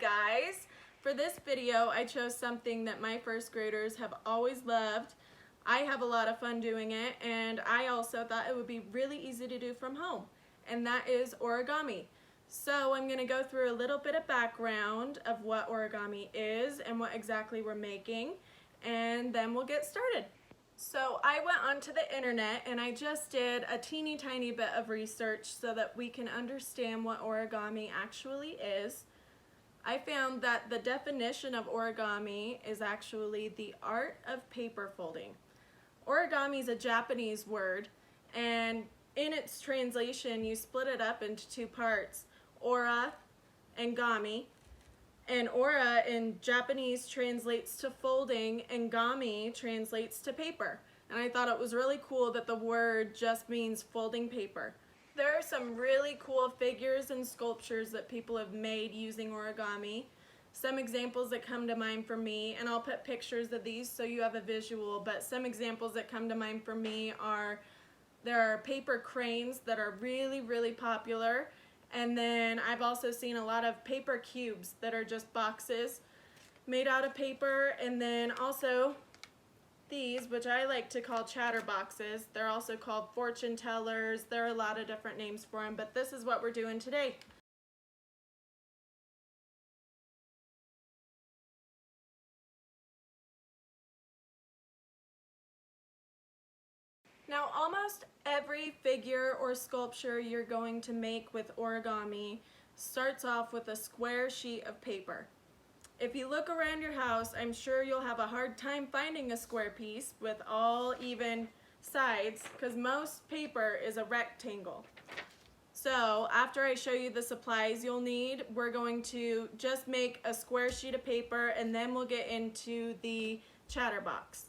guys! For this video I chose something that my first graders have always loved. I have a lot of fun doing it, and I also thought it would be really easy to do from home, and that is origami. So I'm going to go through a little bit of background of what origami is and what exactly we're making, and then we'll get started. So I went onto the internet and I just did a teeny tiny bit of research so that we can understand what origami actually is. I found that the definition of origami is actually the art of paper folding. Origami is a Japanese word, and in its translation you split it up into two parts, ora and gami. And ora in Japanese translates to folding and gami translates to paper. And I thought it was really cool that the word just means folding paper. There are some really cool figures and sculptures that people have made using origami. Some examples that come to mind for me, and I'll put pictures of these so you have a visual, but some examples that come to mind for me are, there are paper cranes that are really popular. And then I've also seen a lot of paper cubes that are just boxes made out of paper. And then also these, which I like to call chatterboxes. They're also called fortune tellers. There are a lot of different names for them, but this is what we're doing today. Now, almost every figure or sculpture you're going to make with origami starts off with a square sheet of paper. If you look around your house, I'm sure you'll have a hard time finding a square piece with all even sides, because most paper is a rectangle. So after I show you the supplies you'll need, we're going to just make a square sheet of paper, and then we'll get into the chatterbox.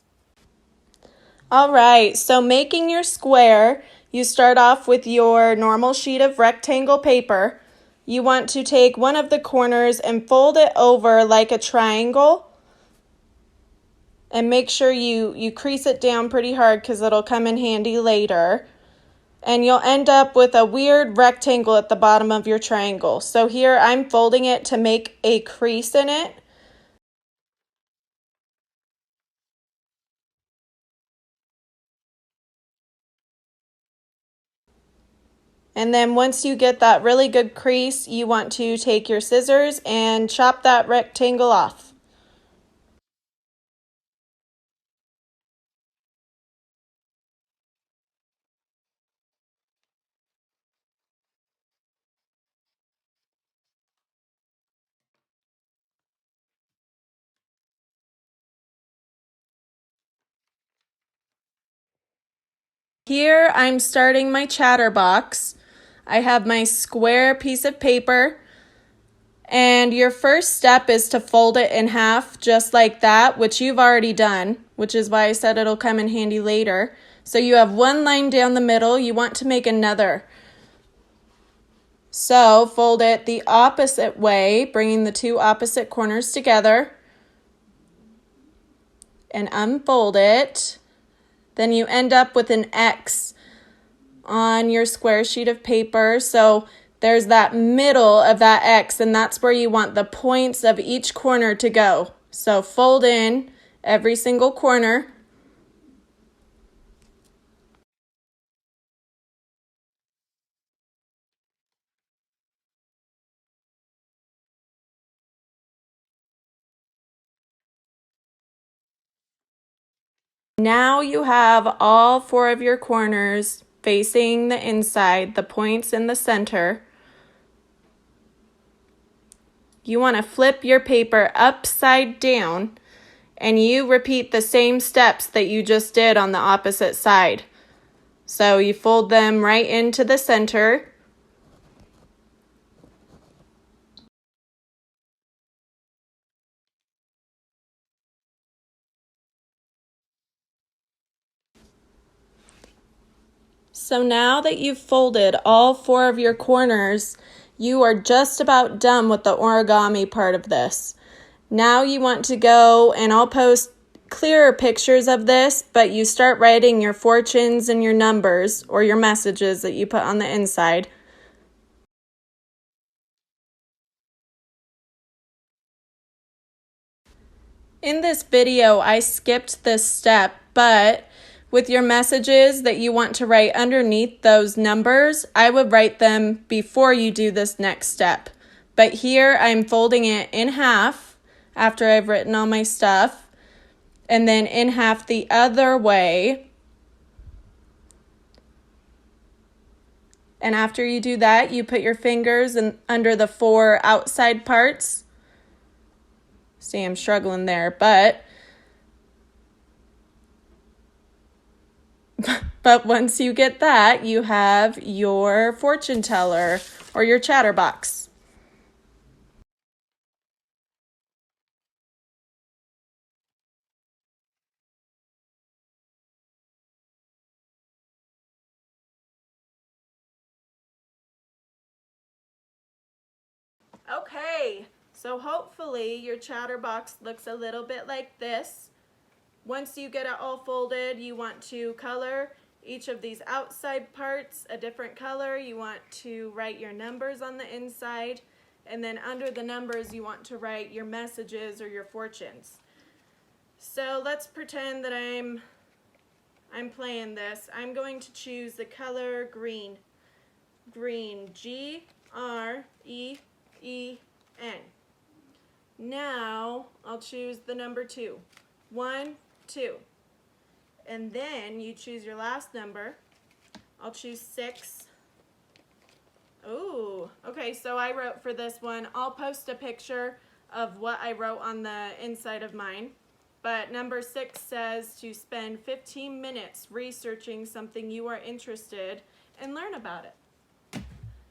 Alright, so making your square, you start off with your normal sheet of rectangle paper. You want to take one of the corners and fold it over like a triangle. And make sure you crease it down pretty hard because it'll come in handy later. And you'll end up with a weird rectangle at the bottom of your triangle. So here I'm folding it to make a crease in it. And then once you get that really good crease, you want to take your scissors and chop that rectangle off. Here I'm starting my chatterbox. I have my square piece of paper, and your first step is to fold it in half just like that, which you've already done, which is why I said it'll come in handy later. So you have one line down the middle, you want to make another. So fold it the opposite way, bringing the two opposite corners together, and unfold it. Then you end up with an X on your square sheet of paper. So there's that middle of that X, and that's where you want the points of each corner to go. So fold in every single corner. Now you have all four of your corners facing the inside, the points in the center. You want to flip your paper upside down, and you repeat the same steps that you just did on the opposite side. So you fold them right into the center. So now that you've folded all four of your corners, you are just about done with the origami part of this. Now you want to go, and I'll post clearer pictures of this, but you start writing your fortunes and your numbers or your messages that you put on the inside. In this video, I skipped this step, but with your messages that you want to write underneath those numbers, I would write them before you do this next step. But here I'm folding it in half after I've written all my stuff, and then in half the other way. And after you do that, you put your fingers under the 4 outside parts. See, I'm struggling there, but once you get that, you have your fortune teller or your chatterbox. Okay, so hopefully your chatterbox looks a little bit like this. Once you get it all folded, you want to color each of these outside parts a different color. You want to write your numbers on the inside, and then under the numbers you want to write your messages or your fortunes. So let's pretend that I'm playing this. I'm going to choose the color green. Green, G-R-E-E-N. Now I'll choose the number 2. 1, 2. And then you choose your last number. I'll choose 6. Ooh, okay, so I wrote for this one. I'll post a picture of what I wrote on the inside of mine. But number 6 says to spend 15 minutes researching something you are interested and learn about it.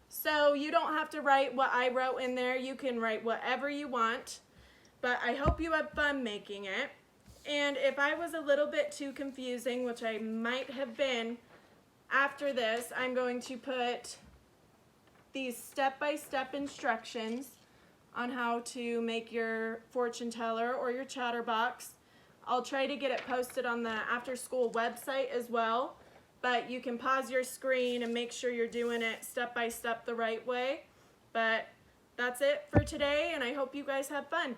So you don't have to write what I wrote in there. You can write whatever you want. But I hope you have fun making it. And if I was a little bit too confusing, which I might have been, after this I'm going to put these step-by-step instructions on how to make your fortune teller or your chatterbox. I'll try to get it posted on the after school website as well, but you can pause your screen and make sure you're doing it step-by-step the right way. But that's it for today, and I hope you guys have fun.